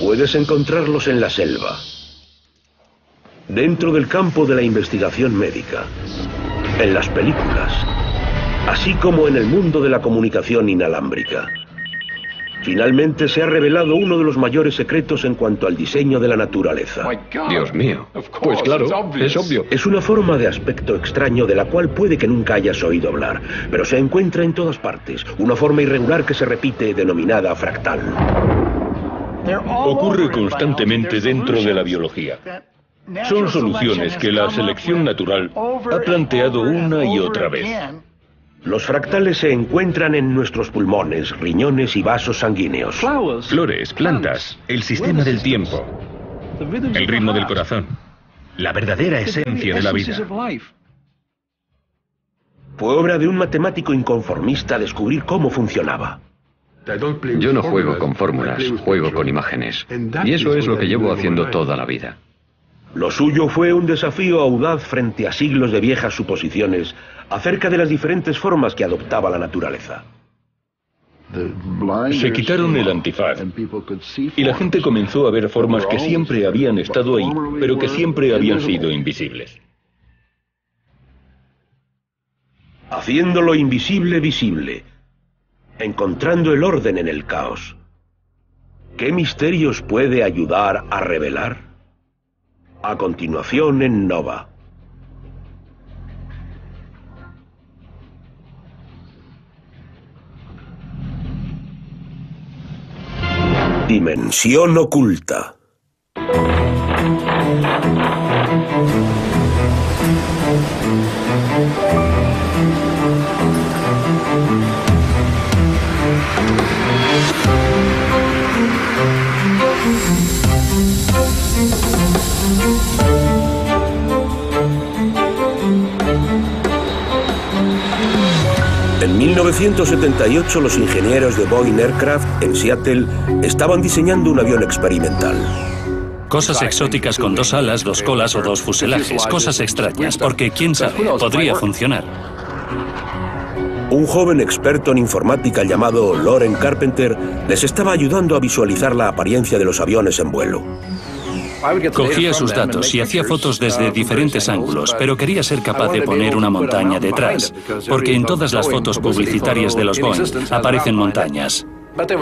Puedes encontrarlos en la selva, dentro del campo de la investigación médica, en las películas, así como en el mundo de la comunicación inalámbrica. Finalmente se ha revelado uno de los mayores secretos en cuanto al diseño de la naturaleza. Dios mío. Pues claro, es obvio. Es una forma de aspecto extraño de la cual puede que nunca hayas oído hablar, pero se encuentra en todas partes. Una forma irregular que se repite, denominada fractal. Ocurre constantemente dentro de la biología. Son soluciones que la selección natural ha planteado una y otra vez. Los fractales se encuentran en nuestros pulmones, riñones y vasos sanguíneos. Flores, plantas, el sistema del tiempo, el ritmo del corazón, la verdadera esencia de la vida. Fue obra de un matemático inconformista descubrir cómo funcionaba. Yo no juego con fórmulas, juego con imágenes. Y eso es lo que llevo haciendo toda la vida. Lo suyo fue un desafío audaz frente a siglos de viejas suposiciones acerca de las diferentes formas que adoptaba la naturaleza. Se quitaron el antifaz y la gente comenzó a ver formas que siempre habían estado ahí, pero que siempre habían sido invisibles. Haciendo lo invisible visible, encontrando el orden en el caos. ¿Qué misterios puede ayudar a revelar? A continuación en Nova. Dimensión oculta. En 1978 los ingenieros de Boeing Aircraft en Seattle estaban diseñando un avión experimental. Cosas exóticas con 2 alas, 2 colas o 2 fuselajes. Cosas extrañas, porque quién sabe, podría funcionar. Un joven experto en informática llamado Loren Carpenter les estaba ayudando a visualizar la apariencia de los aviones en vuelo. Cogía sus datos y hacía fotos desde diferentes ángulos, pero quería ser capaz de poner una montaña detrás, porque en todas las fotos publicitarias de los Boeing aparecen montañas.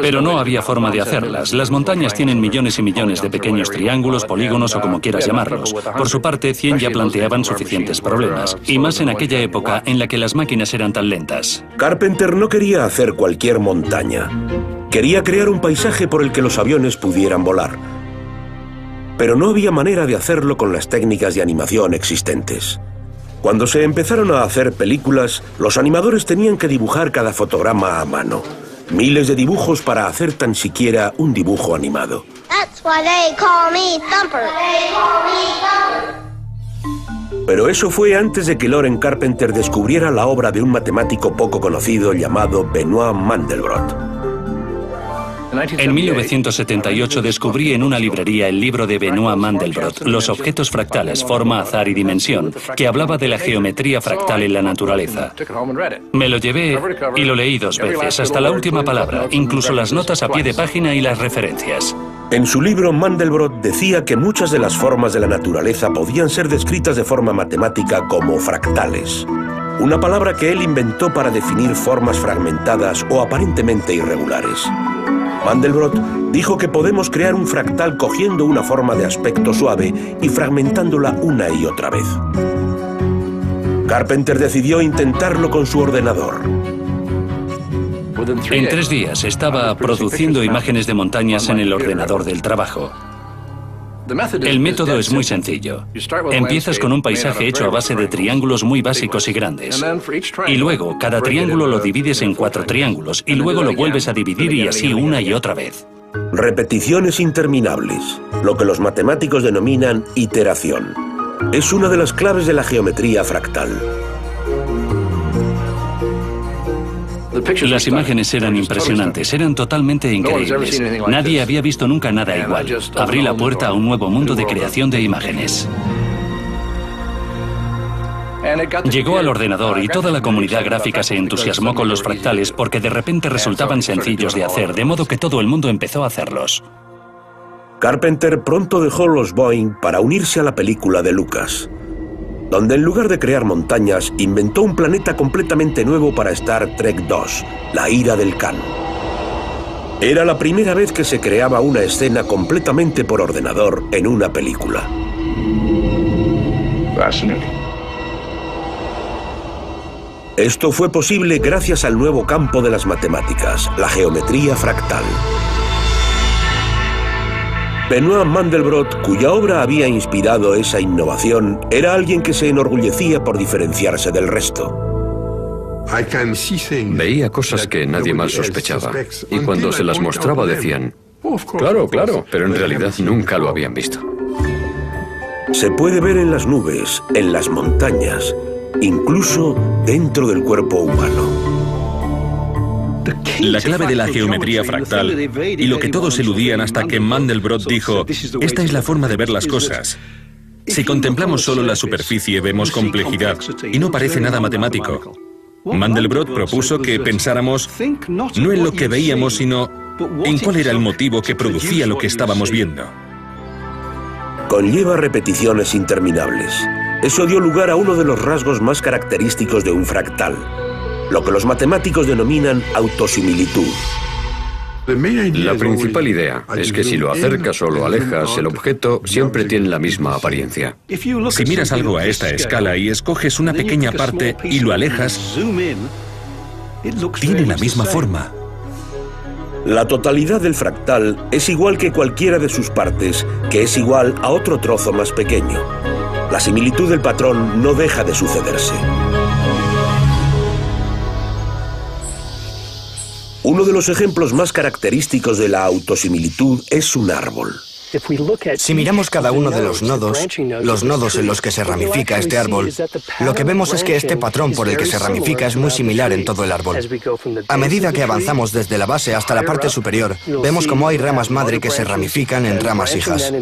Pero no había forma de hacerlas. Las montañas tienen millones y millones de pequeños triángulos, polígonos o como quieras llamarlos. Por su parte, 100 ya planteaban suficientes problemas, y más en aquella época en la que las máquinas eran tan lentas. Carpenter no quería hacer cualquier montaña. Quería crear un paisaje por el que los aviones pudieran volar. Pero no había manera de hacerlo con las técnicas de animación existentes. Cuando se empezaron a hacer películas, los animadores tenían que dibujar cada fotograma a mano. Miles de dibujos para hacer tan siquiera un dibujo animado. Pero eso fue antes de que Loren Carpenter descubriera la obra de un matemático poco conocido llamado Benoit Mandelbrot. En 1978 descubrí en una librería el libro de Benoit Mandelbrot, Los objetos fractales, forma, azar y dimensión, que hablaba de la geometría fractal en la naturaleza. Me lo llevé y lo leí 2 veces, hasta la última palabra, incluso las notas a pie de página y las referencias. En su libro, Mandelbrot decía que muchas de las formas de la naturaleza podían ser descritas de forma matemática como fractales, una palabra que él inventó para definir formas fragmentadas o aparentemente irregulares. Mandelbrot dijo que podemos crear un fractal cogiendo una forma de aspecto suave y fragmentándola una y otra vez. Carpenter decidió intentarlo con su ordenador. En 3 días estaba produciendo imágenes de montañas en el ordenador del trabajo. El método es muy sencillo. Empiezas con un paisaje hecho a base de triángulos muy básicos y grandes. Y luego, cada triángulo lo divides en 4 triángulos y luego lo vuelves a dividir y así una y otra vez. Repeticiones interminables, lo que los matemáticos denominan iteración. Es una de las claves de la geometría fractal. Las imágenes eran impresionantes, eran totalmente increíbles. Nadie había visto nunca nada igual. Abrí la puerta a un nuevo mundo de creación de imágenes. Llegó al ordenador y toda la comunidad gráfica se entusiasmó con los fractales porque de repente resultaban sencillos de hacer, de modo que todo el mundo empezó a hacerlos. Carpenter pronto dejó los Boeing para unirse a la película de Lucas, donde en lugar de crear montañas, inventó un planeta completamente nuevo para Star Trek II, la ira del Khan. Era la primera vez que se creaba una escena completamente por ordenador en una película. Esto fue posible gracias al nuevo campo de las matemáticas, la geometría fractal. Benoit Mandelbrot, cuya obra había inspirado esa innovación, era alguien que se enorgullecía por diferenciarse del resto. Veía cosas que nadie más sospechaba, y cuando se las mostraba decían, claro, claro, pero en realidad nunca lo habían visto. Se puede ver en las nubes, en las montañas, incluso dentro del cuerpo humano. La clave de la geometría fractal, y lo que todos eludían hasta que Mandelbrot dijo, esta es la forma de ver las cosas. Si contemplamos solo la superficie vemos complejidad, y no parece nada matemático. Mandelbrot propuso que pensáramos no en lo que veíamos, sino en cuál era el motivo que producía lo que estábamos viendo. Conlleva repeticiones interminables. Eso dio lugar a uno de los rasgos más característicos de un fractal, lo que los matemáticos denominan autosimilitud. La principal idea es que si lo acercas o lo alejas, el objeto siempre tiene la misma apariencia. Si miras algo a esta escala y escoges una pequeña parte y lo alejas, tiene la misma forma. La totalidad del fractal es igual que cualquiera de sus partes, que es igual a otro trozo más pequeño. La similitud del patrón no deja de sucederse. Uno de los ejemplos más característicos de la autosimilitud es un árbol. Si miramos cada uno de los nodos en los que se ramifica este árbol, lo que vemos es que este patrón por el que se ramifica es muy similar en todo el árbol. A medida que avanzamos desde la base hasta la parte superior, vemos cómo hay ramas madre que se ramifican en ramas hijas.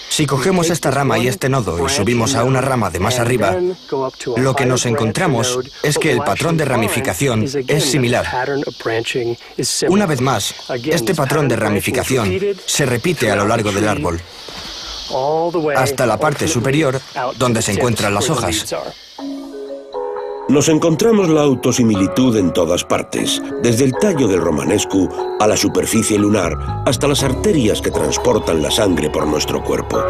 Si cogemos esta rama y este nodo y subimos a una rama de más arriba, lo que nos encontramos es que el patrón de ramificación es similar. Una vez más, este patrón de ramificación se repite a lo largo del árbol, hasta la parte superior, donde se encuentran las hojas. Nos encontramos la autosimilitud en todas partes, desde el tallo del romanesco a la superficie lunar, hasta las arterias que transportan la sangre por nuestro cuerpo.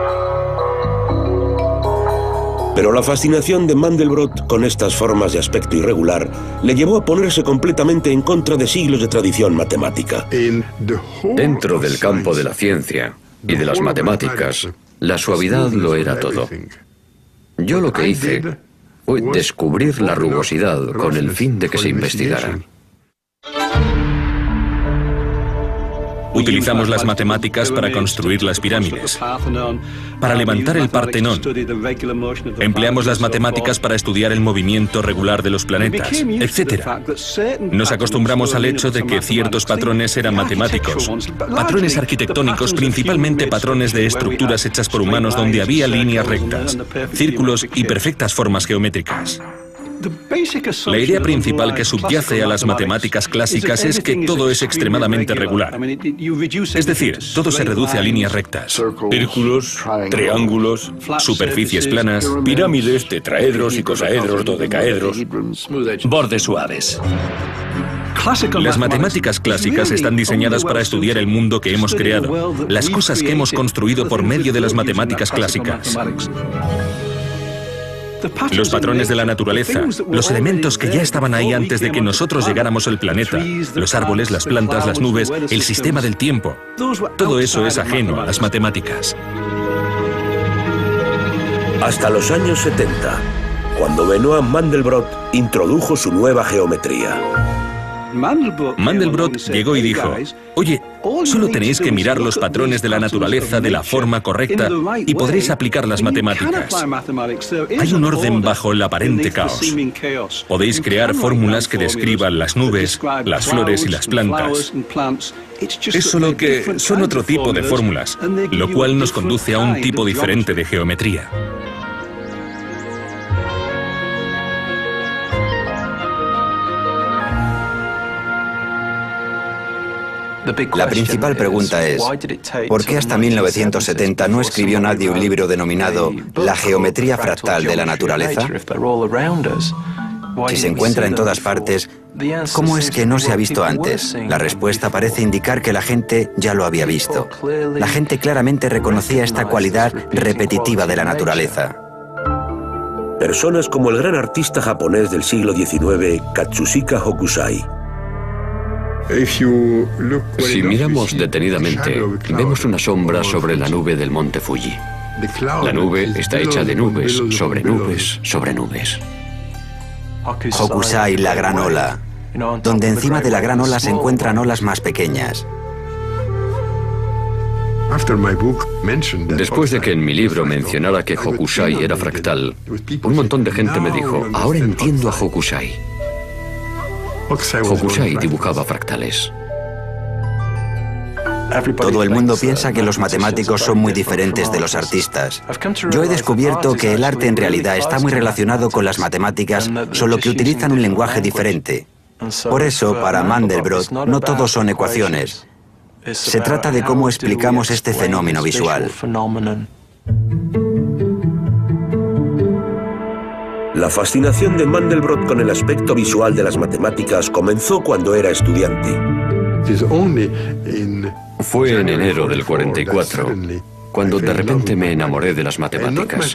Pero la fascinación de Mandelbrot con estas formas de aspecto irregular le llevó a ponerse completamente en contra de siglos de tradición matemática. Dentro del campo de la ciencia y de las matemáticas, la suavidad lo era todo. Yo lo que hice fue descubrir la rugosidad con el fin de que se investigara. Utilizamos las matemáticas para construir las pirámides, para levantar el Partenón. Empleamos las matemáticas para estudiar el movimiento regular de los planetas, etc. Nos acostumbramos al hecho de que ciertos patrones eran matemáticos, patrones arquitectónicos, principalmente patrones de estructuras hechas por humanos donde había líneas rectas, círculos y perfectas formas geométricas. La idea principal que subyace a las matemáticas clásicas es que todo es extremadamente regular. Es decir, todo se reduce a líneas rectas. Círculos, triángulos, Superficies planas, pirámides, tetraedros, icosaedros, dodecaedros. Bordes suaves. Las matemáticas clásicas están diseñadas para estudiar el mundo que hemos creado, las cosas que hemos construido por medio de las matemáticas clásicas. Los patrones de la naturaleza, los elementos que ya estaban ahí antes de que nosotros llegáramos al planeta, los árboles, las plantas, las nubes, el sistema del tiempo, todo eso es ajeno a las matemáticas. Hasta los años 70, cuando Benoit Mandelbrot introdujo su nueva geometría. Mandelbrot llegó y dijo, oye, solo tenéis que mirar los patrones de la naturaleza de la forma correcta y podréis aplicar las matemáticas. Hay un orden bajo el aparente caos. Podéis crear fórmulas que describan las nubes, las flores y las plantas. Es solo que son otro tipo de fórmulas, lo cual nos conduce a un tipo diferente de geometría. La principal pregunta es, ¿por qué hasta 1970 no escribió nadie un libro denominado La geometría fractal de la naturaleza? Si se encuentra en todas partes, ¿cómo es que no se ha visto antes? La respuesta parece indicar que la gente ya lo había visto. La gente claramente reconocía esta cualidad repetitiva de la naturaleza. Personas como el gran artista japonés del siglo XIX, Katsushika Hokusai. Si miramos detenidamente, vemos una sombra sobre la nube del monte Fuji. La nube está hecha de nubes, sobre nubes, sobre nubes. Hokusai, la gran ola, donde encima de la gran ola se encuentran olas más pequeñas. Después de que en mi libro mencionara que Hokusai era fractal, un montón de gente me dijo, ahora entiendo a Hokusai. Hokusai dibujaba fractales. Todo el mundo piensa que los matemáticos son muy diferentes de los artistas. Yo he descubierto que el arte en realidad está muy relacionado con las matemáticas, solo que utilizan un lenguaje diferente. Por eso, para Mandelbrot, no todos son ecuaciones. Se trata de cómo explicamos este fenómeno visual. La fascinación de Mandelbrot con el aspecto visual de las matemáticas comenzó cuando era estudiante. Fue en enero del 44, cuando de repente me enamoré de las matemáticas.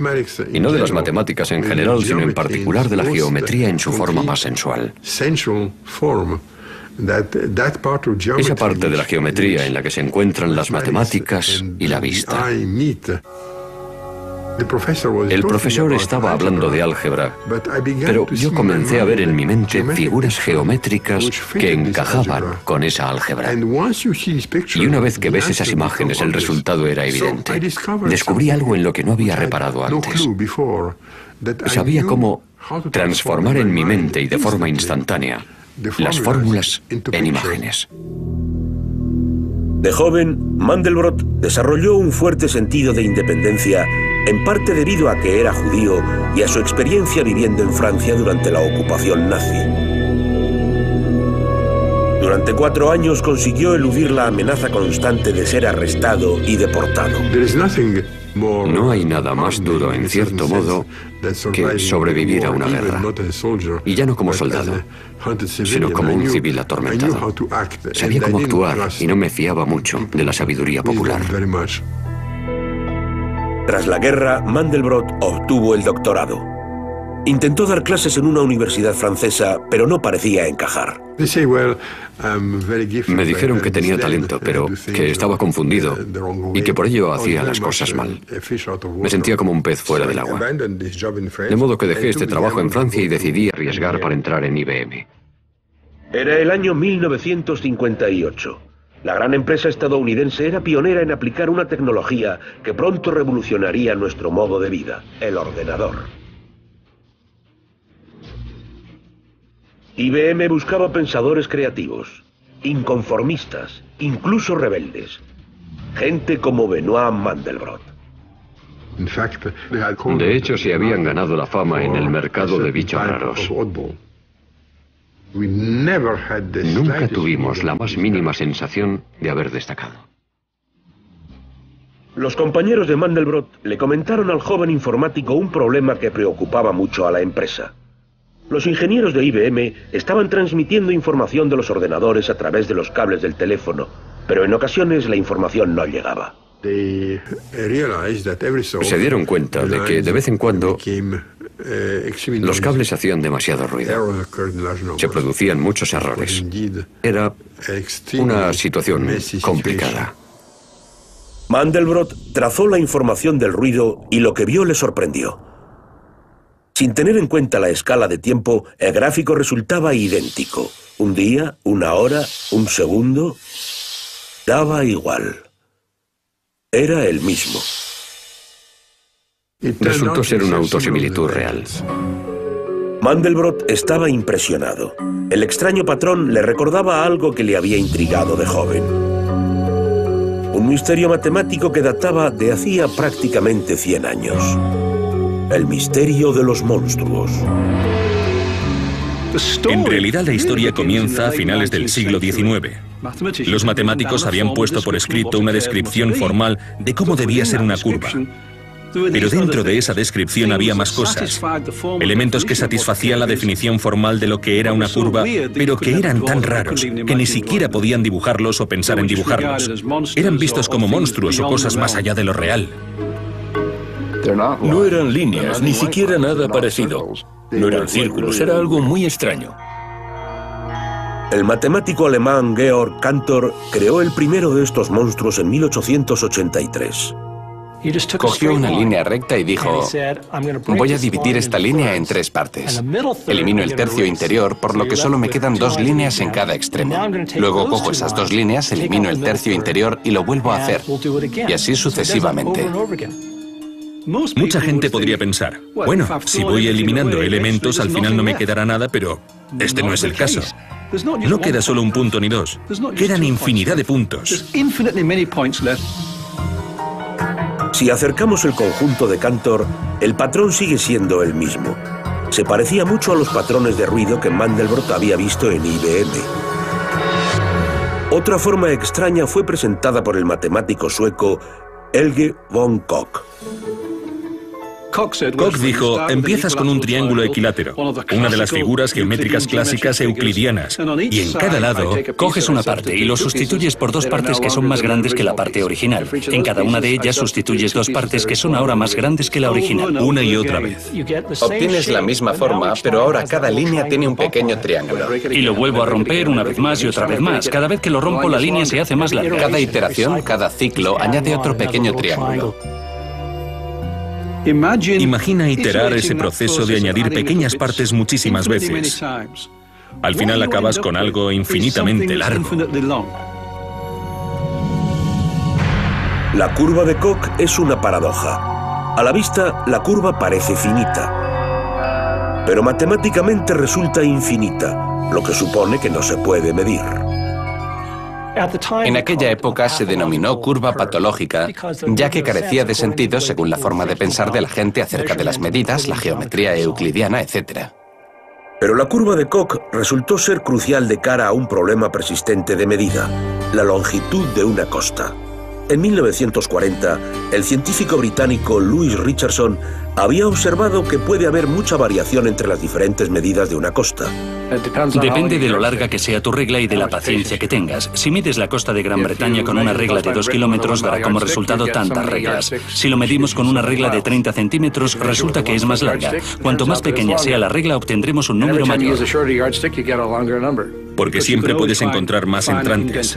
Y no de las matemáticas en general, sino en particular de la geometría en su forma más sensual. Esa parte de la geometría en la que se encuentran las matemáticas y la vista. El profesor estaba hablando de álgebra, pero yo comencé a ver en mi mente figuras geométricas que encajaban con esa álgebra. Y una vez que ves esas imágenes, el resultado era evidente. Descubrí algo en lo que no había reparado antes. Sabía cómo transformar en mi mente y de forma instantánea las fórmulas en imágenes. De joven, Mandelbrot desarrolló un fuerte sentido de independencia, en parte debido a que era judío y a su experiencia viviendo en Francia durante la ocupación nazi. Durante 4 años consiguió eludir la amenaza constante de ser arrestado y deportado. No hay nada más duro, en cierto modo, que sobrevivir a una guerra. Y ya no como soldado, sino como un civil atormentado. Sabía cómo actuar y no me fiaba mucho de la sabiduría popular. Tras la guerra, Mandelbrot obtuvo el doctorado. Intentó dar clases en una universidad francesa, pero no parecía encajar. Me dijeron que tenía talento, pero que estaba confundido y que por ello hacía las cosas mal. Me sentía como un pez fuera del agua. De modo que dejé este trabajo en Francia y decidí arriesgar para entrar en IBM. Era el año 1958. La gran empresa estadounidense era pionera en aplicar una tecnología que pronto revolucionaría nuestro modo de vida, el ordenador. IBM buscaba pensadores creativos, inconformistas, incluso rebeldes. Gente como Benoit Mandelbrot. De hecho, se habían ganado la fama en el mercado de bichos raros. Nunca tuvimos la más mínima sensación de haber destacado. Los compañeros de Mandelbrot le comentaron al joven informático un problema que preocupaba mucho a la empresa. Los ingenieros de IBM estaban transmitiendo información de los ordenadores a través de los cables del teléfono, pero en ocasiones la información no llegaba. Se dieron cuenta de que de vez en cuando los cables hacían demasiado ruido. Se producían muchos errores. Era una situación complicada. Mandelbrot trazó la información del ruido y lo que vio le sorprendió. Sin tener en cuenta la escala de tiempo, el gráfico resultaba idéntico. Un día, una hora, un segundo, daba igual. Era el mismo. Resultó ser una autosimilitud real. Mandelbrot estaba impresionado. El extraño patrón le recordaba algo que le había intrigado de joven. Un misterio matemático que databa de hacía prácticamente 100 años. El misterio de los monstruos. En realidad la historia comienza a finales del siglo XIX, Los matemáticos habían puesto por escrito una descripción formal de cómo debía ser una curva. Pero dentro de esa descripción había más cosas, elementos que satisfacían la definición formal de lo que era una curva, pero que eran tan raros que ni siquiera podían dibujarlos o pensar en dibujarlos. Eran vistos como monstruos o cosas más allá de lo real. No eran líneas, ni siquiera nada parecido. No eran círculos, era algo muy extraño. El matemático alemán Georg Cantor creó el primero de estos monstruos en 1883. Cogió una línea recta y dijo, voy a dividir esta línea en 3 partes. Elimino el tercio interior, por lo que solo me quedan 2 líneas en cada extremo. Luego cojo esas 2 líneas, elimino el tercio interior y lo vuelvo a hacer. Y así sucesivamente. Mucha gente podría pensar, bueno, si voy eliminando elementos, al final no me quedará nada, pero este no es el caso. No queda solo un punto ni 2, quedan infinidad de puntos. Si acercamos el conjunto de Cantor, el patrón sigue siendo el mismo. Se parecía mucho a los patrones de ruido que Mandelbrot había visto en IBM. Otra forma extraña fue presentada por el matemático sueco Helge von Koch. Koch dijo, empiezas con un triángulo equilátero, una de las figuras geométricas clásicas euclidianas, y en cada lado coges una parte y lo sustituyes por 2 partes que son más grandes que la parte original. En cada una de ellas sustituyes 2 partes que son ahora más grandes que la original. Una y otra vez. Obtienes la misma forma, pero ahora cada línea tiene un pequeño triángulo. Y lo vuelvo a romper una vez más y otra vez más. Cada vez que lo rompo, la línea se hace más larga. Cada iteración, cada ciclo, añade otro pequeño triángulo. Imagina iterar ese proceso de añadir pequeñas partes muchísimas veces. Al final acabas con algo infinitamente largo. La curva de Koch es una paradoja. A la vista, la curva parece finita, pero matemáticamente resulta infinita, lo que supone que no se puede medir. En aquella época se denominó curva patológica, ya que carecía de sentido según la forma de pensar de la gente acerca de las medidas, la geometría euclidiana, etc. Pero la curva de Koch resultó ser crucial de cara a un problema persistente de medida, la longitud de una costa. En 1940, el científico británico Louis Richardson había observado que puede haber mucha variación entre las diferentes medidas de una costa. Depende de lo larga que sea tu regla y de la paciencia que tengas. Si mides la costa de Gran Bretaña con una regla de 2 kilómetros, dará como resultado tantas reglas. Si lo medimos con una regla de 30 centímetros, resulta que es más larga. Cuanto más pequeña sea la regla, obtendremos un número mayor. Porque siempre puedes encontrar más entrantes.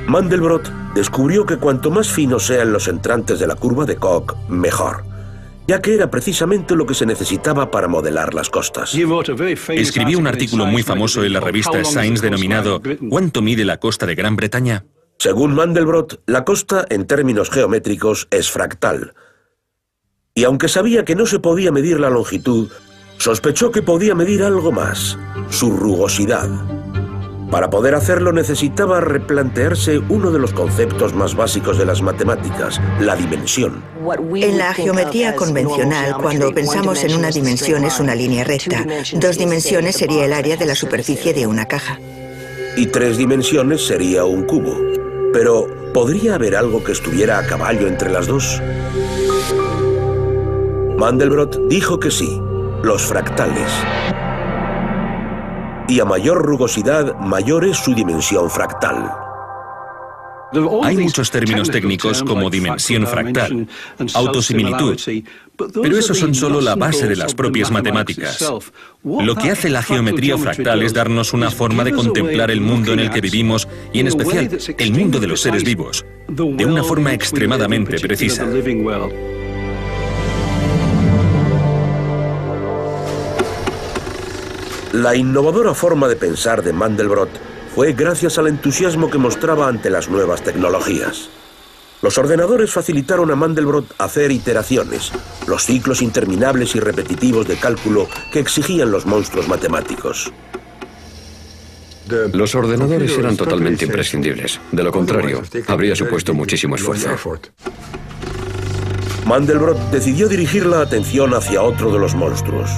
Mandelbrot descubrió que cuanto más finos sean los entrantes de la curva de Koch, mejor, ya que era precisamente lo que se necesitaba para modelar las costas. Escribió un artículo muy famoso en la revista Science denominado ¿Cuánto mide la costa de Gran Bretaña? Según Mandelbrot, la costa, en términos geométricos, es fractal. Y aunque sabía que no se podía medir la longitud, sospechó que podía medir algo más, su rugosidad. Para poder hacerlo necesitaba replantearse uno de los conceptos más básicos de las matemáticas, la dimensión. En la geometría convencional, cuando pensamos en una dimensión es una línea recta. 2 dimensiones sería el área de la superficie de una caja. Y 3 dimensiones sería un cubo. Pero, ¿podría haber algo que estuviera a caballo entre las dos? Mandelbrot dijo que sí, los fractales. Y a mayor rugosidad, mayor es su dimensión fractal. Hay muchos términos técnicos como dimensión fractal, autosimilitud, pero esos son solo la base de las propias matemáticas. Lo que hace la geometría fractal es darnos una forma de contemplar el mundo en el que vivimos y en especial el mundo de los seres vivos, de una forma extremadamente precisa. La innovadora forma de pensar de Mandelbrot fue gracias al entusiasmo que mostraba ante las nuevas tecnologías. Los ordenadores facilitaron a Mandelbrot hacer iteraciones, los ciclos interminables y repetitivos de cálculo que exigían los monstruos matemáticos. Los ordenadores eran totalmente imprescindibles. De lo contrario, habría supuesto muchísimo esfuerzo. Mandelbrot decidió dirigir la atención hacia otro de los monstruos.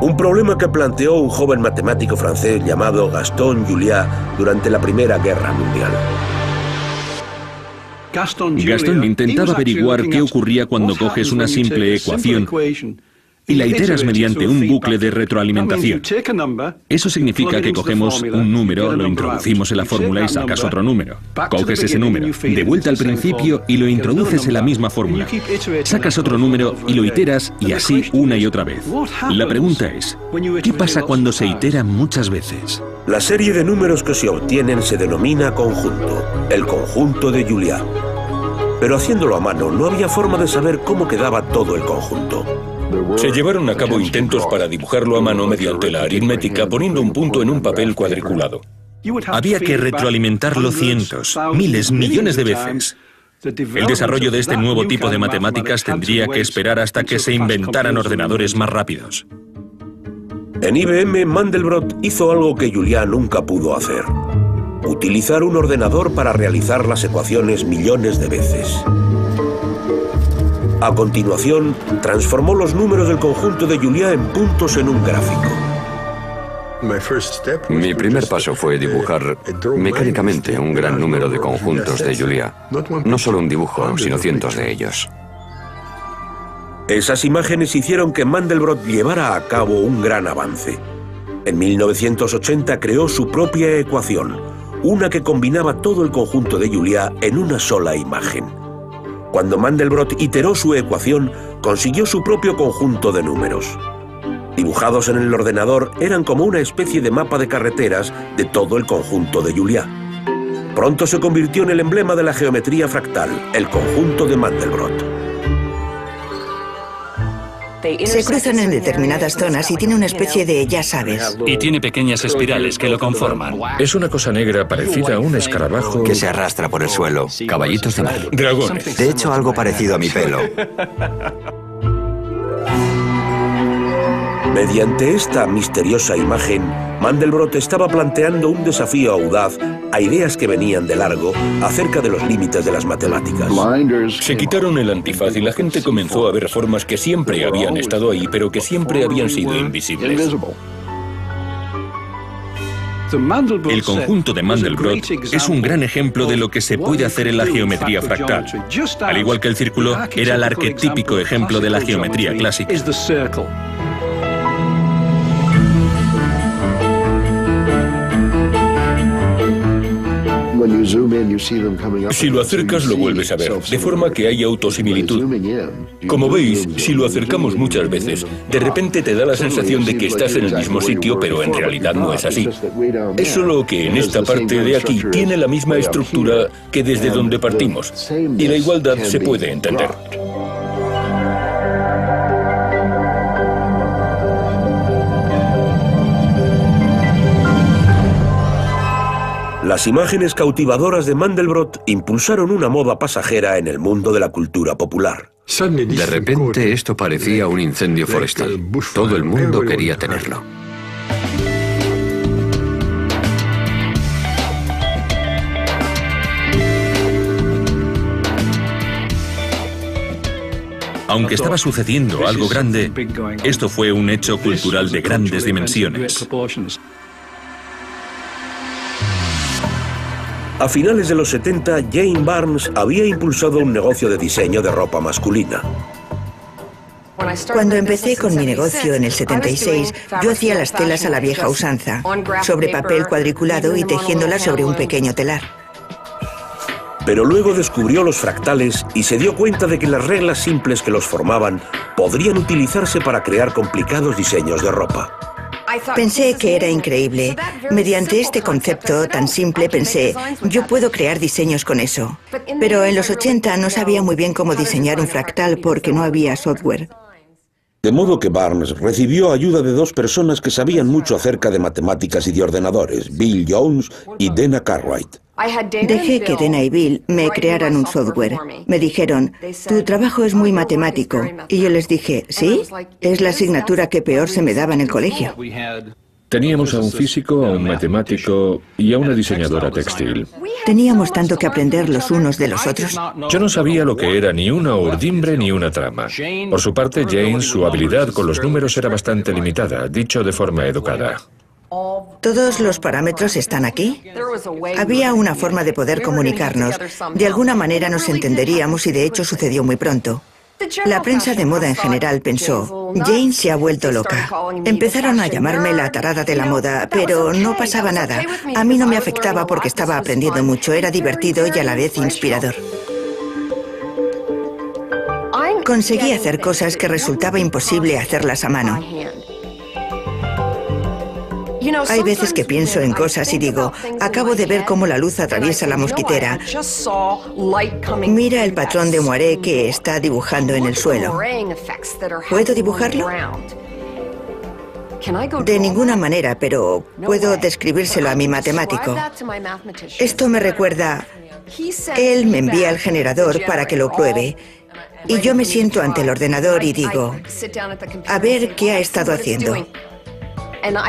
Un problema que planteó un joven matemático francés llamado Gaston Juliá durante la Primera Guerra Mundial. Gaston intentaba averiguar qué ocurría cuando coges una simple ecuación y la iteras mediante un bucle de retroalimentación. Eso significa que cogemos un número, lo introducimos en la fórmula y sacas otro número. Coges ese número, de vuelta al principio y lo introduces en la misma fórmula. Sacas otro número y lo iteras y así una y otra vez. La pregunta es, ¿qué pasa cuando se itera muchas veces? La serie de números que se obtienen se denomina conjunto, el conjunto de Juliá. Pero haciéndolo a mano no había forma de saber cómo quedaba todo el conjunto. Se llevaron a cabo intentos para dibujarlo a mano mediante la aritmética poniendo un punto en un papel cuadriculado. Había que retroalimentarlo cientos, miles, millones de veces. El desarrollo de este nuevo tipo de matemáticas tendría que esperar hasta que se inventaran ordenadores más rápidos. En IBM, Mandelbrot hizo algo que Juliá nunca pudo hacer: utilizar un ordenador para realizar las ecuaciones millones de veces. A continuación, transformó los números del conjunto de Juliá en puntos en un gráfico. Mi primer paso fue dibujar mecánicamente un gran número de conjuntos de Juliá. No solo un dibujo, sino cientos de ellos. Esas imágenes hicieron que Mandelbrot llevara a cabo un gran avance. En 1980 creó su propia ecuación, una que combinaba todo el conjunto de Juliá en una sola imagen. Cuando Mandelbrot iteró su ecuación, consiguió su propio conjunto de números. Dibujados en el ordenador, eran como una especie de mapa de carreteras de todo el conjunto de Juliá. Pronto se convirtió en el emblema de la geometría fractal, el conjunto de Mandelbrot. Se cruzan en determinadas zonas y tiene una especie de ya sabes. Y tiene pequeñas espirales que lo conforman. Es una cosa negra parecida a un escarabajo que se arrastra por el suelo. Caballitos de mar. Dragones. De hecho, algo parecido a mi pelo. Mediante esta misteriosa imagen, Mandelbrot estaba planteando un desafío audaz a ideas que venían de largo acerca de los límites de las matemáticas. Se quitaron el antifaz y la gente comenzó a ver formas que siempre habían estado ahí, pero que siempre habían sido invisibles. El conjunto de Mandelbrot es un gran ejemplo de lo que se puede hacer en la geometría fractal. Al igual que el círculo, era el arquetípico ejemplo de la geometría clásica. Si lo acercas, lo vuelves a ver, de forma que hay autosimilitud. Como veis, si lo acercamos muchas veces, de repente te da la sensación de que estás en el mismo sitio, pero en realidad no es así. Es solo que en esta parte de aquí tiene la misma estructura que desde donde partimos, y la igualdad se puede entender. Las imágenes cautivadoras de Mandelbrot impulsaron una moda pasajera en el mundo de la cultura popular. De repente esto parecía un incendio forestal. Todo el mundo quería tenerlo. Aunque estaba sucediendo algo grande, esto fue un hecho cultural de grandes dimensiones. A finales de los 70, Jane Barnes había impulsado un negocio de diseño de ropa masculina. Cuando empecé con mi negocio en el 76, yo hacía las telas a la vieja usanza, sobre papel cuadriculado y tejiéndolas sobre un pequeño telar. Pero luego descubrió los fractales y se dio cuenta de que las reglas simples que los formaban podrían utilizarse para crear complicados diseños de ropa. Pensé que era increíble. Mediante este concepto tan simple pensé, yo puedo crear diseños con eso. Pero en los 80 no sabía muy bien cómo diseñar un fractal porque no había software. De modo que Barnes recibió ayuda de dos personas que sabían mucho acerca de matemáticas y de ordenadores, Bill Jones y Dana Cartwright. Dejé que Dana y Bill me crearan un software. Me dijeron, tu trabajo es muy matemático. Y yo les dije, ¿sí? Es la asignatura que peor se me daba en el colegio. Teníamos a un físico, a un matemático y a una diseñadora textil. Teníamos tanto que aprender los unos de los otros. Yo no sabía lo que era ni una urdimbre ni una trama. Por su parte, Jane, su habilidad con los números era bastante limitada, dicho de forma educada. ¿Todos los parámetros están aquí? Había una forma de poder comunicarnos. De alguna manera nos entenderíamos y de hecho sucedió muy pronto. La prensa de moda en general pensó, Jane se ha vuelto loca. Empezaron a llamarme la tarada de la moda, pero no pasaba nada. A mí no me afectaba porque estaba aprendiendo mucho, era divertido y a la vez inspirador. Conseguí hacer cosas que resultaba imposible hacerlas a mano. Hay veces que pienso en cosas y digo, acabo de ver cómo la luz atraviesa la mosquitera. Mira el patrón de moiré que está dibujando en el suelo. ¿Puedo dibujarlo? De ninguna manera, pero puedo describírselo a mi matemático. Esto me recuerda, él me envía el generador para que lo pruebe. Y yo me siento ante el ordenador y digo, a ver qué ha estado haciendo.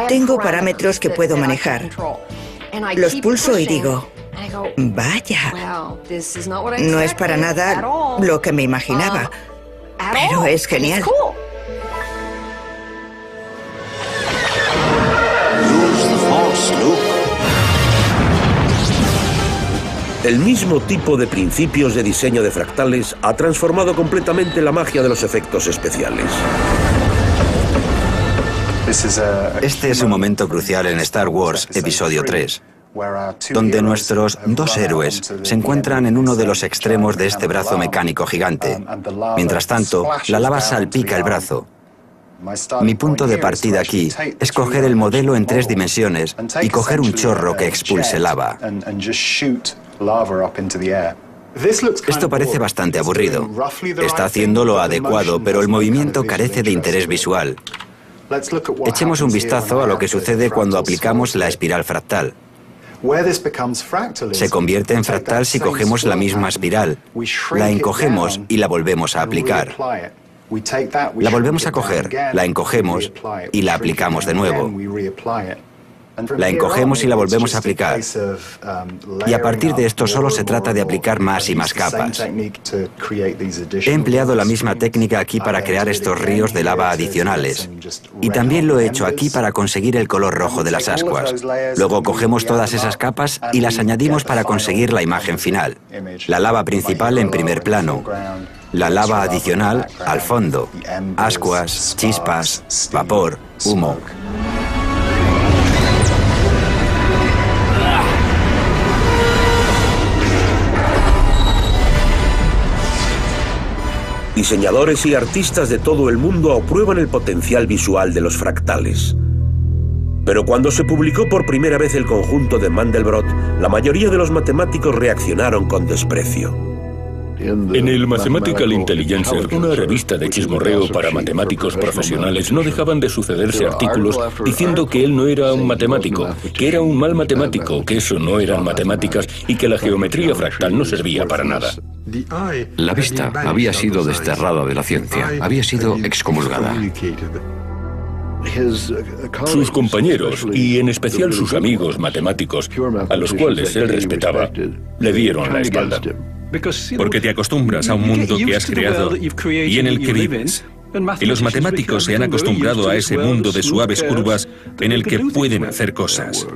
Tengo parámetros que puedo manejar. Los pulso y digo, vaya, no es para nada lo que me imaginaba, pero es genial. El mismo tipo de principios de diseño de fractales ha transformado completamente la magia de los efectos especiales. Este es un momento crucial en Star Wars Episodio 3, donde nuestros dos héroes se encuentran en uno de los extremos de este brazo mecánico gigante. Mientras tanto, la lava salpica el brazo. Mi punto de partida aquí es coger el modelo en 3 dimensiones y coger un chorro que expulse lava. Esto parece bastante aburrido. Está haciendo lo adecuado, pero el movimiento carece de interés visual. Echemos un vistazo a lo que sucede cuando aplicamos la espiral fractal. Se convierte en fractal si cogemos la misma espiral, la encogemos y la volvemos a aplicar. La volvemos a coger, la encogemos y la aplicamos de nuevo. La encogemos y la volvemos a aplicar. Y a partir de esto solo se trata de aplicar más y más capas. He empleado la misma técnica aquí para crear estos ríos de lava adicionales. Y también lo he hecho aquí para conseguir el color rojo de las ascuas. Luego cogemos todas esas capas y las añadimos para conseguir la imagen final. La lava principal en primer plano. La lava adicional al fondo. Ascuas, chispas, vapor, humo. Diseñadores y artistas de todo el mundo aprueban el potencial visual de los fractales. Pero cuando se publicó por primera vez el conjunto de Mandelbrot, la mayoría de los matemáticos reaccionaron con desprecio. En el Mathematical Intelligencer, una revista de chismorreo para matemáticos profesionales, no dejaban de sucederse artículos diciendo que él no era un matemático, que era un mal matemático, que eso no eran matemáticas y que la geometría fractal no servía para nada. La vista había sido desterrada de la ciencia, había sido excomulgada. Sus compañeros, y en especial sus amigos matemáticos, a los cuales él respetaba, le dieron la espalda. Porque te acostumbras a un mundo que has creado y en el que vives. Y los matemáticos se han acostumbrado a ese mundo de suaves curvas en el que pueden hacer cosas.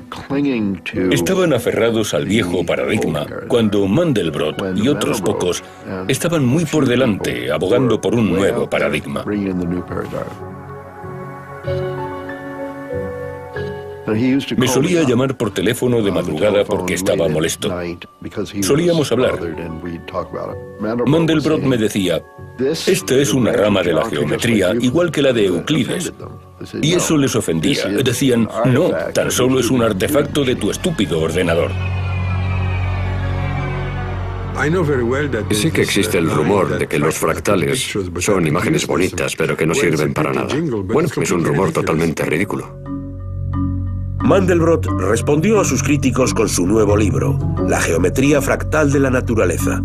Estaban aferrados al viejo paradigma, cuando Mandelbrot y otros pocos estaban muy por delante, abogando por un nuevo paradigma. Me solía llamar por teléfono de madrugada porque estaba molesto. Solíamos hablar. Mandelbrot me decía, esta es una rama de la geometría igual que la de Euclides. Y eso les ofendía. Decían, no, tan solo es un artefacto de tu estúpido ordenador. Sé que existe el rumor de que los fractales son imágenes bonitas, pero que no sirven para nada. Bueno, es un rumor totalmente ridículo. Mandelbrot respondió a sus críticos con su nuevo libro, La geometría fractal de la naturaleza.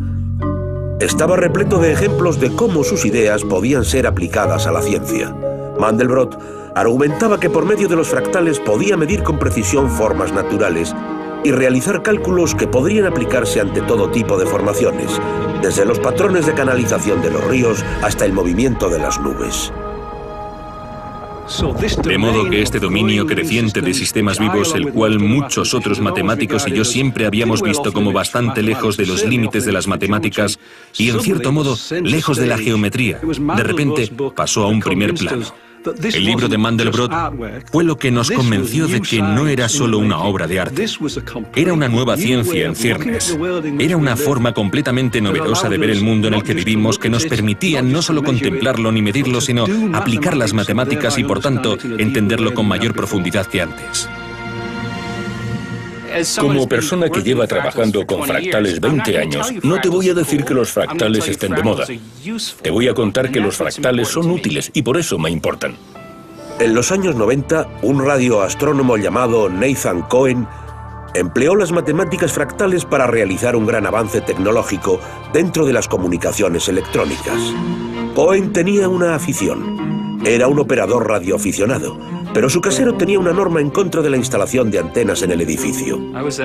Estaba repleto de ejemplos de cómo sus ideas podían ser aplicadas a la ciencia. Mandelbrot argumentaba que por medio de los fractales podía medir con precisión formas naturales y realizar cálculos que podrían aplicarse ante todo tipo de formaciones, desde los patrones de canalización de los ríos hasta el movimiento de las nubes. De modo que este dominio creciente de sistemas vivos, el cual muchos otros matemáticos y yo siempre habíamos visto como bastante lejos de los límites de las matemáticas y en cierto modo lejos de la geometría, de repente pasó a un primer plano. El libro de Mandelbrot fue lo que nos convenció de que no era solo una obra de arte. Era una nueva ciencia en ciernes. Era una forma completamente novedosa de ver el mundo en el que vivimos que nos permitía no solo contemplarlo ni medirlo, sino aplicar las matemáticas y, por tanto, entenderlo con mayor profundidad que antes. Como persona que lleva trabajando con fractales 20 años, no te voy a decir que los fractales estén de moda. Te voy a contar que los fractales son útiles y por eso me importan. En los años 90, un radioastrónomo llamado Nathan Cohen empleó las matemáticas fractales para realizar un gran avance tecnológico dentro de las comunicaciones electrónicas. Cohen tenía una afición. Era un operador radioaficionado, pero su casero tenía una norma en contra de la instalación de antenas en el edificio.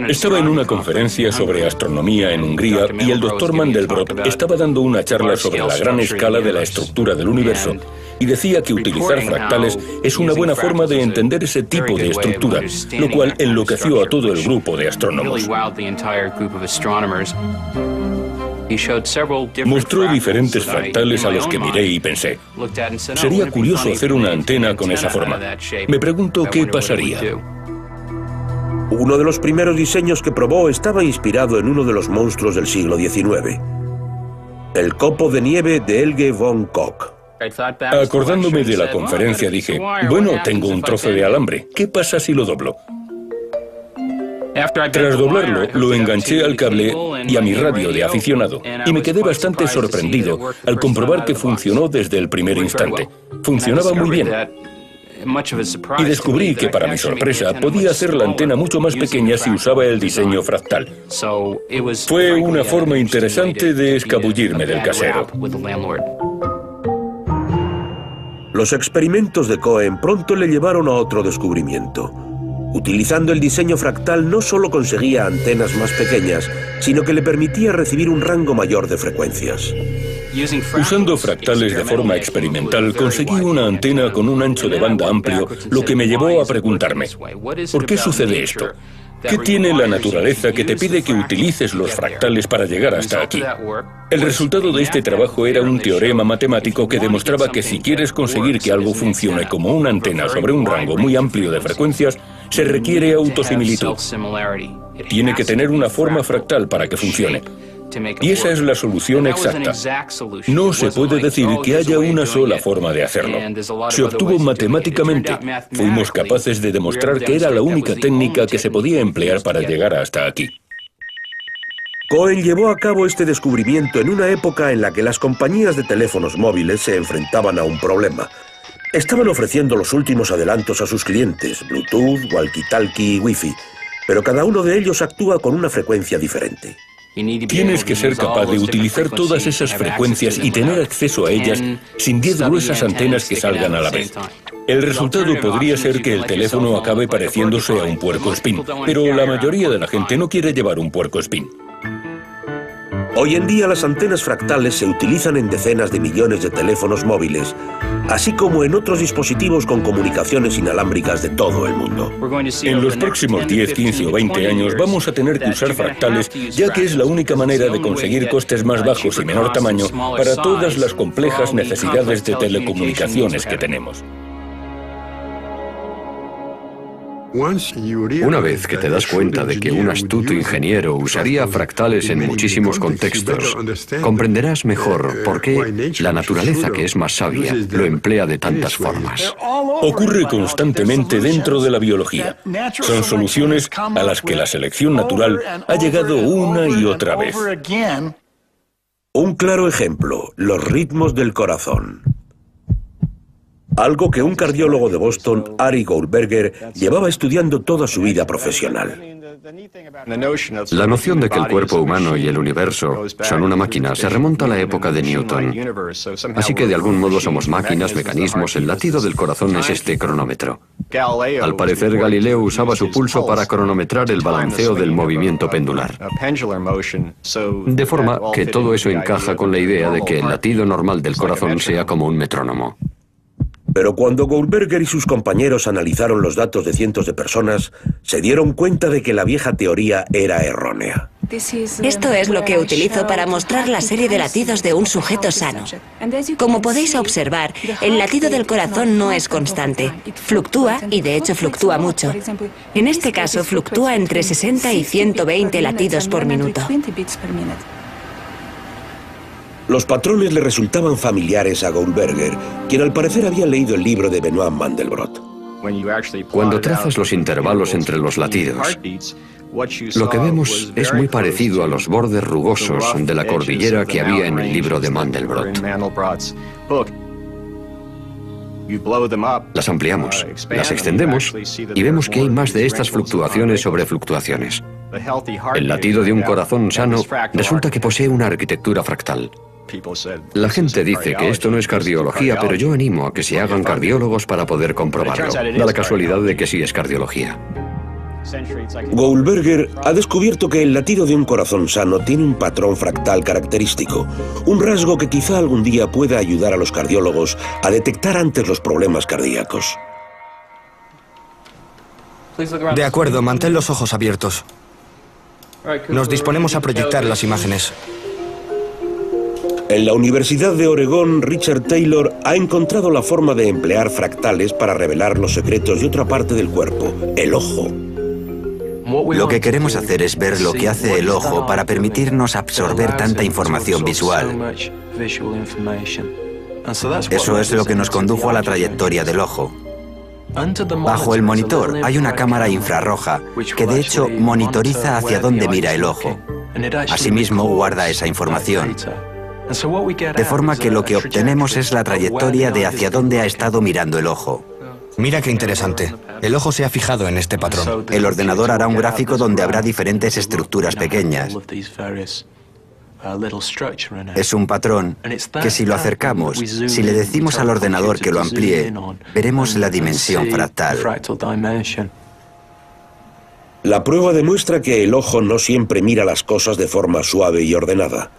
Estaba en una conferencia sobre astronomía en Hungría y el doctor Mandelbrot estaba dando una charla sobre la gran escala de la estructura del universo y decía que utilizar fractales es una buena forma de entender ese tipo de estructura, lo cual enloqueció a todo el grupo de astrónomos. Mostró diferentes fractales a los que miré y pensé, sería curioso hacer una antena con esa forma. Me pregunto qué pasaría. Uno de los primeros diseños que probó estaba inspirado en uno de los monstruos del siglo XIX, el copo de nieve de Helge von Koch. Acordándome de la conferencia dije, bueno, tengo un trozo de alambre, ¿qué pasa si lo doblo? Tras doblarlo, lo enganché al cable y a mi radio de aficionado, y me quedé bastante sorprendido al comprobar que funcionó desde el primer instante. Funcionaba muy bien. Y descubrí que, para mi sorpresa, podía hacer la antena mucho más pequeña si usaba el diseño fractal. Fue una forma interesante de escabullirme del casero. Los experimentos de Cohen pronto le llevaron a otro descubrimiento. Utilizando el diseño fractal no solo conseguía antenas más pequeñas, sino que le permitía recibir un rango mayor de frecuencias. Usando fractales de forma experimental, conseguí una antena con un ancho de banda amplio, lo que me llevó a preguntarme, ¿por qué sucede esto? ¿Qué tiene la naturaleza que te pide que utilices los fractales para llegar hasta aquí? El resultado de este trabajo era un teorema matemático que demostraba que si quieres conseguir que algo funcione como una antena sobre un rango muy amplio de frecuencias, se requiere autosimilitud. Tiene que tener una forma fractal para que funcione. Y esa es la solución exacta. No se puede decir que haya una sola forma de hacerlo. Se obtuvo matemáticamente. Fuimos capaces de demostrar que era la única técnica que se podía emplear para llegar hasta aquí. Cohen llevó a cabo este descubrimiento en una época en la que las compañías de teléfonos móviles se enfrentaban a un problema. Estaban ofreciendo los últimos adelantos a sus clientes, Bluetooth, walkie-talkie y Wi-Fi, pero cada uno de ellos actúa con una frecuencia diferente. Tienes que ser capaz de utilizar todas esas frecuencias y tener acceso a ellas sin 10 gruesas antenas que salgan a la vez. El resultado podría ser que el teléfono acabe pareciéndose a un puercoespín, pero la mayoría de la gente no quiere llevar un puercoespín. Hoy en día las antenas fractales se utilizan en decenas de millones de teléfonos móviles, así como en otros dispositivos con comunicaciones inalámbricas de todo el mundo. En los próximos 10, 15 o 20 años vamos a tener que usar fractales, ya que es la única manera de conseguir costes más bajos y menor tamaño para todas las complejas necesidades de telecomunicaciones que tenemos. Una vez que te das cuenta de que un astuto ingeniero usaría fractales en muchísimos contextos, comprenderás mejor por qué la naturaleza, que es más sabia, lo emplea de tantas formas. Ocurre constantemente dentro de la biología. Son soluciones a las que la selección natural ha llegado una y otra vez. Un claro ejemplo, los ritmos del corazón. algo que un cardiólogo de Boston, Arie Goldberger, llevaba estudiando toda su vida profesional. La noción de que el cuerpo humano y el universo son una máquina se remonta a la época de Newton. Así que de algún modo somos máquinas, mecanismos, el latido del corazón es este cronómetro. Al parecer Galileo usaba su pulso para cronometrar el balanceo del movimiento pendular. De forma que todo eso encaja con la idea de que el latido normal del corazón sea como un metrónomo. Pero cuando Goldberger y sus compañeros analizaron los datos de cientos de personas, se dieron cuenta de que la vieja teoría era errónea. Esto es lo que utilizo para mostrar la serie de latidos de un sujeto sano. Como podéis observar, el latido del corazón no es constante. Fluctúa, y de hecho fluctúa mucho. En este caso, fluctúa entre 60 y 120 latidos por minuto. Los patrones le resultaban familiares a Goldberger, quien al parecer había leído el libro de Benoit Mandelbrot. Cuando trazas los intervalos entre los latidos, lo que vemos es muy parecido a los bordes rugosos de la cordillera que había en el libro de Mandelbrot. Las ampliamos, las extendemos y vemos que hay más de estas fluctuaciones sobre fluctuaciones. El latido de un corazón sano resulta que posee una arquitectura fractal. La gente dice que esto no es cardiología, pero yo animo a que se hagan cardiólogos para poder comprobarlo. Da la casualidad de que sí es cardiología. Goldberger ha descubierto que el latido de un corazón sano tiene un patrón fractal característico, un rasgo que quizá algún día pueda ayudar a los cardiólogos a detectar antes los problemas cardíacos. De acuerdo, mantén los ojos abiertos. Nos disponemos a proyectar las imágenes. En la Universidad de Oregón, Richard Taylor ha encontrado la forma de emplear fractales para revelar los secretos de otra parte del cuerpo, el ojo. Lo que queremos hacer es ver lo que hace el ojo para permitirnos absorber tanta información visual. Eso es lo que nos condujo a la trayectoria del ojo. Bajo el monitor hay una cámara infrarroja que de hecho monitoriza hacia dónde mira el ojo. Asimismo guarda esa información. De forma que lo que obtenemos es la trayectoria de hacia dónde ha estado mirando el ojo. Mira qué interesante. El ojo se ha fijado en este patrón. El ordenador hará un gráfico donde habrá diferentes estructuras pequeñas. Es un patrón que si lo acercamos, si le decimos al ordenador que lo amplíe, veremos la dimensión fractal. La prueba demuestra que el ojo no siempre mira las cosas de forma suave y ordenada.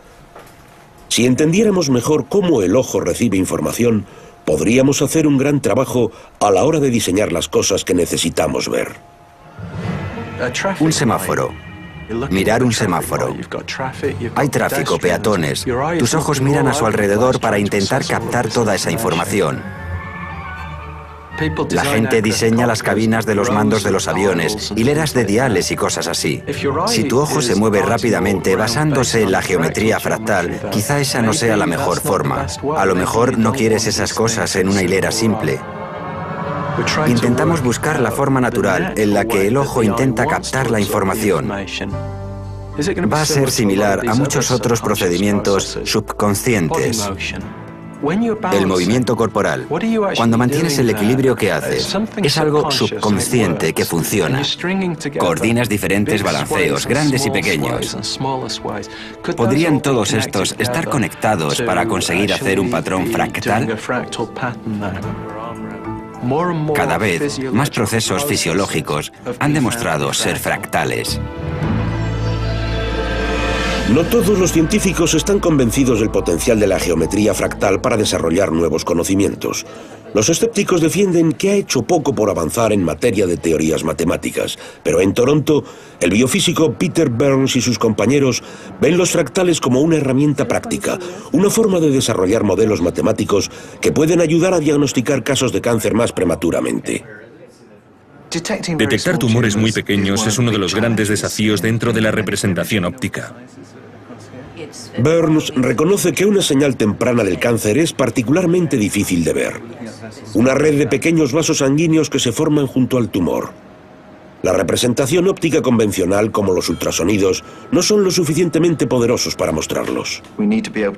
Si entendiéramos mejor cómo el ojo recibe información, podríamos hacer un gran trabajo a la hora de diseñar las cosas que necesitamos ver. Un semáforo. Mirar un semáforo. Hay tráfico, peatones. Tus ojos miran a su alrededor para intentar captar toda esa información. La gente diseña las cabinas de los mandos de los aviones, hileras de diales y cosas así. Si tu ojo se mueve rápidamente basándose en la geometría fractal, quizá esa no sea la mejor forma. A lo mejor no quieres esas cosas en una hilera simple. Intentamos buscar la forma natural en la que el ojo intenta captar la información. Va a ser similar a muchos otros procedimientos subconscientes. El movimiento corporal, cuando mantienes el equilibrio que haces, es algo subconsciente que funciona. Coordinas diferentes balanceos, grandes y pequeños. ¿Podrían todos estos estar conectados para conseguir hacer un patrón fractal? Cada vez, más procesos fisiológicos han demostrado ser fractales. No todos los científicos están convencidos del potencial de la geometría fractal para desarrollar nuevos conocimientos. Los escépticos defienden que ha hecho poco por avanzar en materia de teorías matemáticas, pero en Toronto, el biofísico Peter Burns y sus compañeros ven los fractales como una herramienta práctica, una forma de desarrollar modelos matemáticos que pueden ayudar a diagnosticar casos de cáncer más prematuramente. Detectar tumores muy pequeños es uno de los grandes desafíos dentro de la representación óptica. Burns reconoce que una señal temprana del cáncer es particularmente difícil de ver. Una red de pequeños vasos sanguíneos que se forman junto al tumor. La representación óptica convencional, como los ultrasonidos, no son lo suficientemente poderosos para mostrarlos.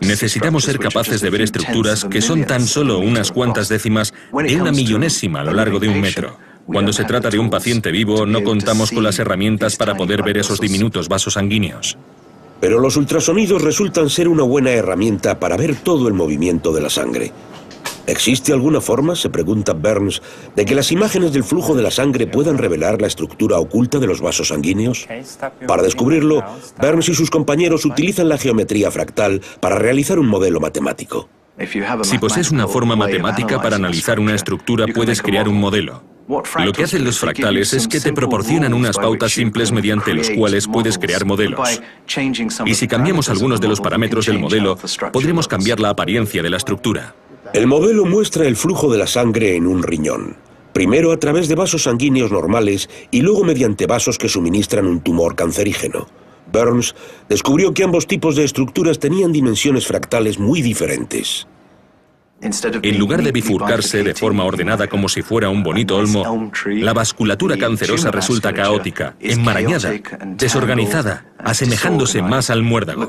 Necesitamos ser capaces de ver estructuras que son tan solo unas cuantas décimas de una millonésima a lo largo de un metro. Cuando se trata de un paciente vivo, no contamos con las herramientas para poder ver esos diminutos vasos sanguíneos. Pero los ultrasonidos resultan ser una buena herramienta para ver todo el movimiento de la sangre. ¿Existe alguna forma, se pregunta Burns, de que las imágenes del flujo de la sangre puedan revelar la estructura oculta de los vasos sanguíneos? Para descubrirlo, Burns y sus compañeros utilizan la geometría fractal para realizar un modelo matemático. Si posees una forma matemática para analizar una estructura, puedes crear un modelo. Lo que hacen los fractales es que te proporcionan unas pautas simples mediante los cuales puedes crear modelos. Y si cambiamos algunos de los parámetros del modelo, podremos cambiar la apariencia de la estructura. El modelo muestra el flujo de la sangre en un riñón. Primero a través de vasos sanguíneos normales y luego mediante vasos que suministran un tumor cancerígeno. Burns descubrió que ambos tipos de estructuras tenían dimensiones fractales muy diferentes. En lugar de bifurcarse de forma ordenada como si fuera un bonito olmo, la vasculatura cancerosa resulta caótica, enmarañada, desorganizada, asemejándose más al muérdago.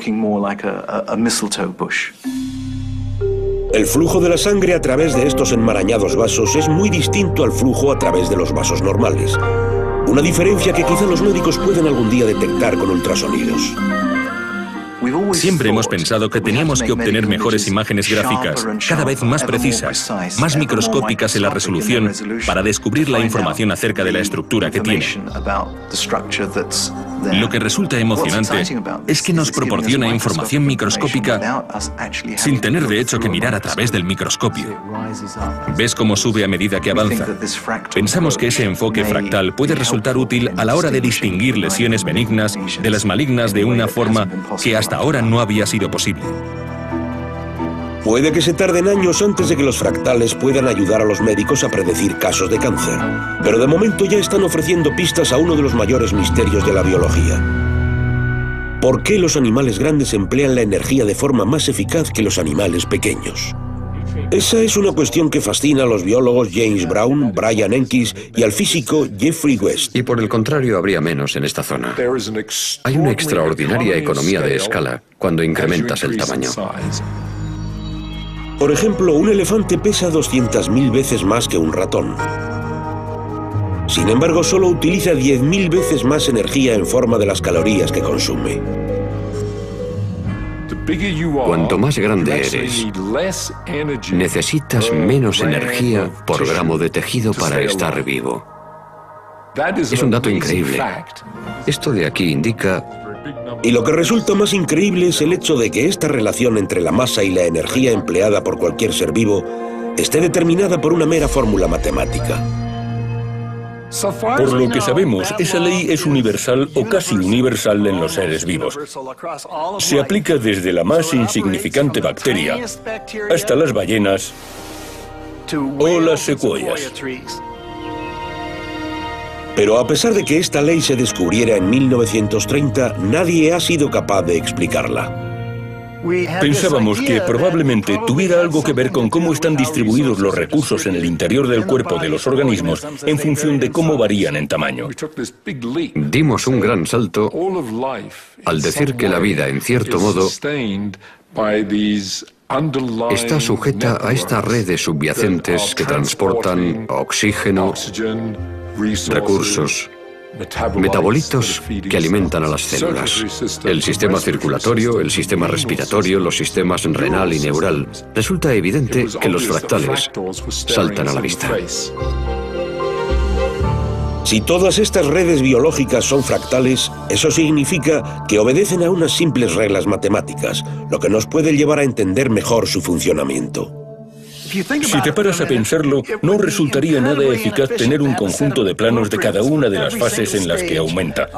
El flujo de la sangre a través de estos enmarañados vasos es muy distinto al flujo a través de los vasos normales. Una diferencia que quizá los médicos puedan algún día detectar con ultrasonidos. Siempre hemos pensado que teníamos que obtener mejores imágenes gráficas, cada vez más precisas, más microscópicas en la resolución, para descubrir la información acerca de la estructura que tiene. Lo que resulta emocionante es que nos proporciona información microscópica sin tener de hecho que mirar a través del microscopio. ¿Ves cómo sube a medida que avanza? Pensamos que ese enfoque fractal puede resultar útil a la hora de distinguir lesiones benignas de las malignas de una forma que hasta ahora no había sido posible. Puede que se tarden años antes de que los fractales puedan ayudar a los médicos a predecir casos de cáncer, pero de momento ya están ofreciendo pistas a uno de los mayores misterios de la biología. ¿Por qué los animales grandes emplean la energía de forma más eficaz que los animales pequeños? Esa es una cuestión que fascina a los biólogos James Brown, Brian Enkis y al físico Jeffrey West. Y por el contrario, habría menos en esta zona. Hay una extraordinaria economía de escala cuando incrementas el tamaño. Por ejemplo, un elefante pesa 200.000 veces más que un ratón. Sin embargo, solo utiliza 10.000 veces más energía en forma de las calorías que consume. Cuanto más grande eres, necesitas menos energía por gramo de tejido para estar vivo. Es un dato increíble. Esto de aquí indica... Y lo que resulta más increíble es el hecho de que esta relación entre la masa y la energía empleada por cualquier ser vivo esté determinada por una mera fórmula matemática. Por lo que sabemos, esa ley es universal o casi universal en los seres vivos. Se aplica desde la más insignificante bacteria hasta las ballenas o las secuoyas. Pero a pesar de que esta ley se descubriera en 1930, nadie ha sido capaz de explicarla. Pensábamos que probablemente tuviera algo que ver con cómo están distribuidos los recursos en el interior del cuerpo de los organismos en función de cómo varían en tamaño. Dimos un gran salto al decir que la vida, en cierto modo, está sujeta a esta red de subyacentes que transportan oxígeno, recursos, metabolitos que alimentan a las células. El sistema circulatorio, el sistema respiratorio, los sistemas renal y neural. Resulta evidente que los fractales saltan a la vista. Si todas estas redes biológicas son fractales, eso significa que obedecen a unas simples reglas matemáticas, lo que nos puede llevar a entender mejor su funcionamiento. Si te paras a pensarlo, no resultaría nada eficaz tener un conjunto de planos de cada una de las fases en las que aumenta.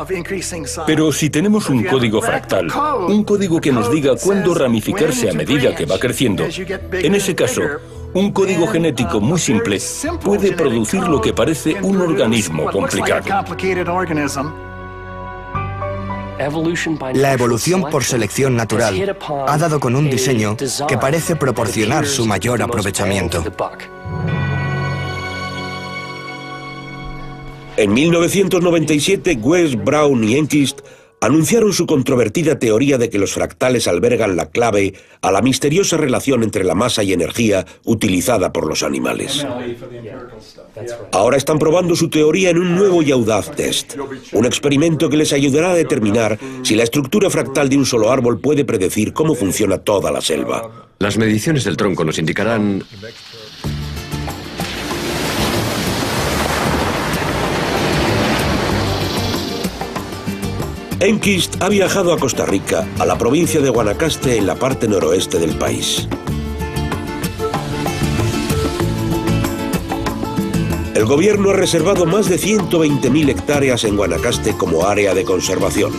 Pero si tenemos un código fractal, un código que nos diga cuándo ramificarse a medida que va creciendo, en ese caso, un código genético muy simple puede producir lo que parece un organismo complicado. La evolución por selección natural ha dado con un diseño que parece proporcionar su mayor aprovechamiento. En 1997, West, Brown y Enquist anunciaron su controvertida teoría de que los fractales albergan la clave a la misteriosa relación entre la masa y energía utilizada por los animales. Ahora están probando su teoría en un nuevo y audaz test, un experimento que les ayudará a determinar si la estructura fractal de un solo árbol puede predecir cómo funciona toda la selva. Las mediciones del tronco nos indicarán Enquist ha viajado a Costa Rica, a la provincia de Guanacaste, en la parte noroeste del país. El gobierno ha reservado más de 120.000 hectáreas en Guanacaste como área de conservación.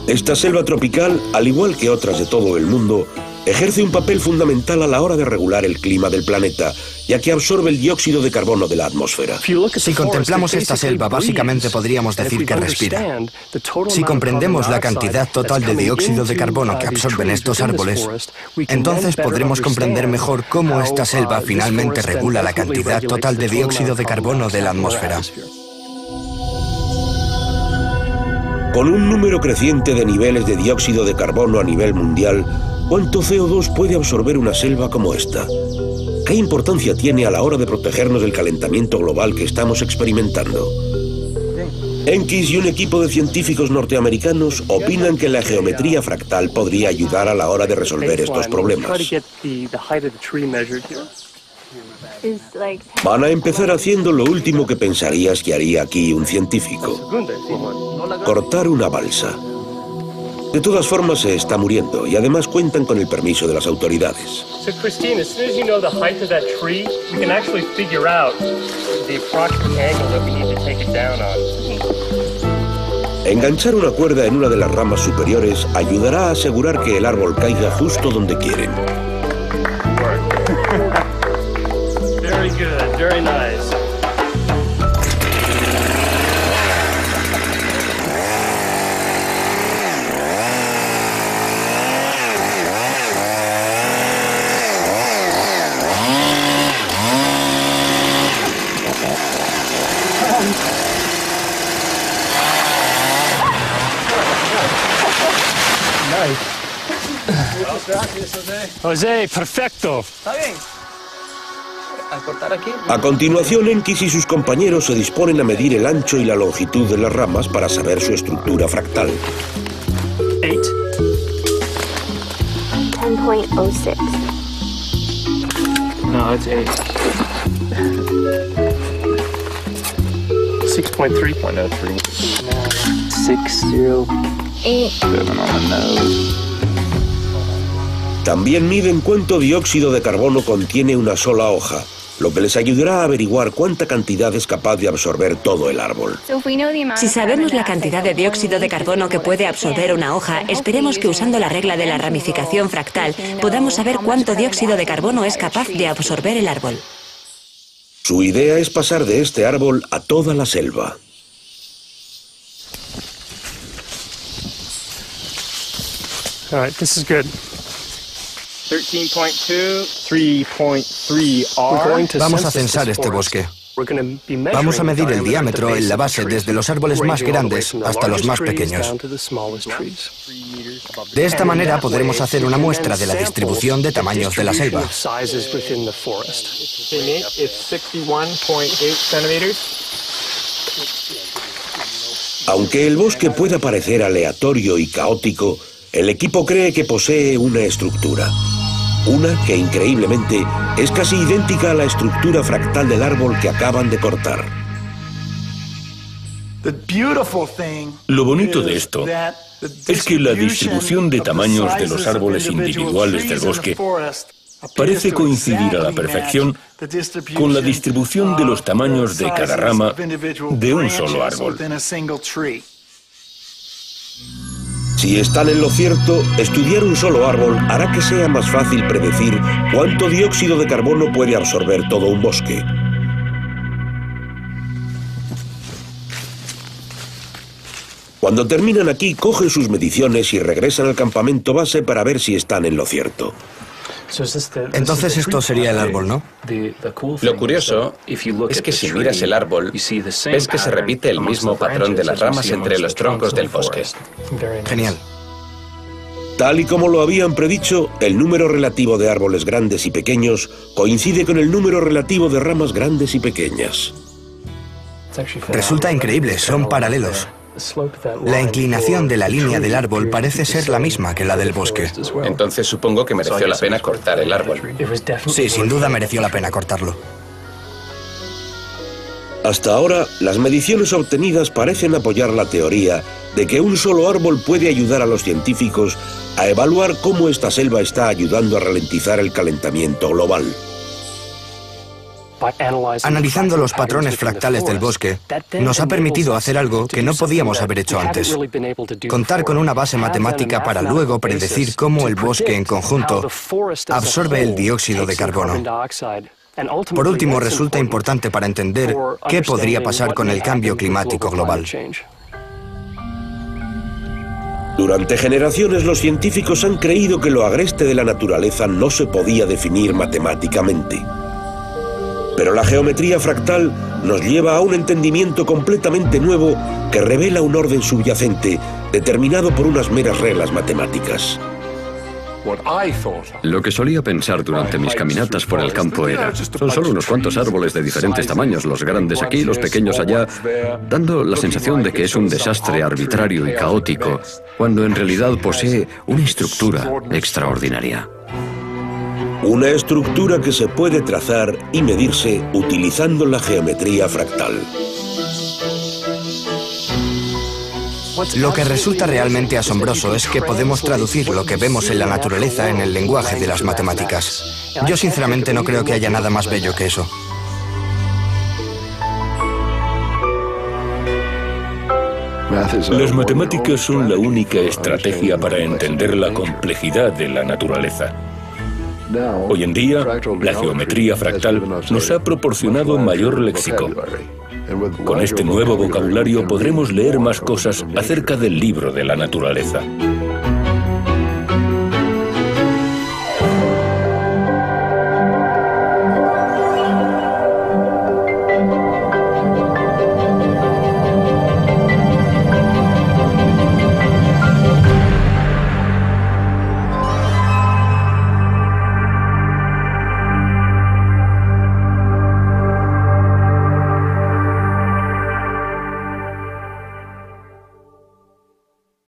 Esta selva tropical, al igual que otras de todo el mundo, ejerce un papel fundamental a la hora de regular el clima del planeta, ya que absorbe el dióxido de carbono de la atmósfera. Si contemplamos esta selva, básicamente podríamos decir que respira. Si comprendemos la cantidad total de dióxido de carbono que absorben estos árboles, entonces podremos comprender mejor cómo esta selva finalmente regula la cantidad total de dióxido de carbono de la atmósfera. Con un número creciente de niveles de dióxido de carbono a nivel mundial, ¿cuánto CO2 puede absorber una selva como esta? ¿Qué importancia tiene a la hora de protegernos del calentamiento global que estamos experimentando? Enquist y un equipo de científicos norteamericanos opinan que la geometría fractal podría ayudar a la hora de resolver estos problemas. Van a empezar haciendo lo último que pensarías que haría aquí un científico: cortar una balsa. De todas formas, se está muriendo y además cuentan con el permiso de las autoridades. Enganchar una cuerda en una de las ramas superiores ayudará a asegurar que el árbol caiga justo donde quieren. Very good, very nice. José, perfecto. Está bien. A cortar aquí. A continuación, Enquist y sus compañeros se disponen a medir el ancho y la longitud de las ramas para saber su estructura fractal. 10.06. No, it's 8. 6.3.03. 6.08. 7 on the nose. También miden cuánto dióxido de carbono contiene una sola hoja, lo que les ayudará a averiguar cuánta cantidad es capaz de absorber todo el árbol. Si sabemos la cantidad de dióxido de carbono que puede absorber una hoja, esperemos que usando la regla de la ramificación fractal podamos saber cuánto dióxido de carbono es capaz de absorber el árbol. Su idea es pasar de este árbol a toda la selva. All right, this is good. 13.2, 3.3 R. Vamos a censar este bosque. Vamos a medir el diámetro en la base desde los árboles más grandes hasta los más pequeños. De esta manera podremos hacer una muestra de la distribución de tamaños de la selva. Aunque el bosque pueda parecer aleatorio y caótico, el equipo cree que posee una estructura. Una que, increíblemente, es casi idéntica a la estructura fractal del árbol que acaban de cortar. Lo bonito de esto es que la distribución de tamaños de los árboles individuales del bosque parece coincidir a la perfección con la distribución de los tamaños de cada rama de un solo árbol. Si están en lo cierto, estudiar un solo árbol hará que sea más fácil predecir cuánto dióxido de carbono puede absorber todo un bosque. Cuando terminan aquí, cogen sus mediciones y regresan al campamento base para ver si están en lo cierto. Entonces esto sería el árbol, ¿no? Lo curioso es que si miras el árbol, ves que se repite el mismo patrón de las ramas entre los troncos del bosque. Genial. Tal y como lo habían predicho, el número relativo de árboles grandes y pequeños coincide con el número relativo de ramas grandes y pequeñas. Resulta increíble, son paralelos. La inclinación de la línea del árbol parece ser la misma que la del bosque. Entonces supongo que mereció la pena cortar el árbol. Sí, sin duda mereció la pena cortarlo. Hasta ahora, las mediciones obtenidas parecen apoyar la teoría de que un solo árbol puede ayudar a los científicos a evaluar cómo esta selva está ayudando a ralentizar el calentamiento global. Analizando los patrones fractales del bosque, nos ha permitido hacer algo que no podíamos haber hecho antes. Contar con una base matemática para luego predecir cómo el bosque en conjunto absorbe el dióxido de carbono. Por último, resulta importante para entender qué podría pasar con el cambio climático global. Durante generaciones los científicos han creído que lo agreste de la naturaleza no se podía definir matemáticamente. Pero la geometría fractal nos lleva a un entendimiento completamente nuevo que revela un orden subyacente determinado por unas meras reglas matemáticas. Lo que solía pensar durante mis caminatas por el campo era: son solo unos cuantos árboles de diferentes tamaños, los grandes aquí, los pequeños allá, dando la sensación de que es un desastre arbitrario y caótico, cuando en realidad posee una estructura extraordinaria. Una estructura que se puede trazar y medirse utilizando la geometría fractal. Lo que resulta realmente asombroso es que podemos traducir lo que vemos en la naturaleza en el lenguaje de las matemáticas. Yo sinceramente no creo que haya nada más bello que eso. Las matemáticas son la única estrategia para entender la complejidad de la naturaleza. Hoy en día, la geometría fractal nos ha proporcionado mayor léxico. Con este nuevo vocabulario podremos leer más cosas acerca del libro de la naturaleza.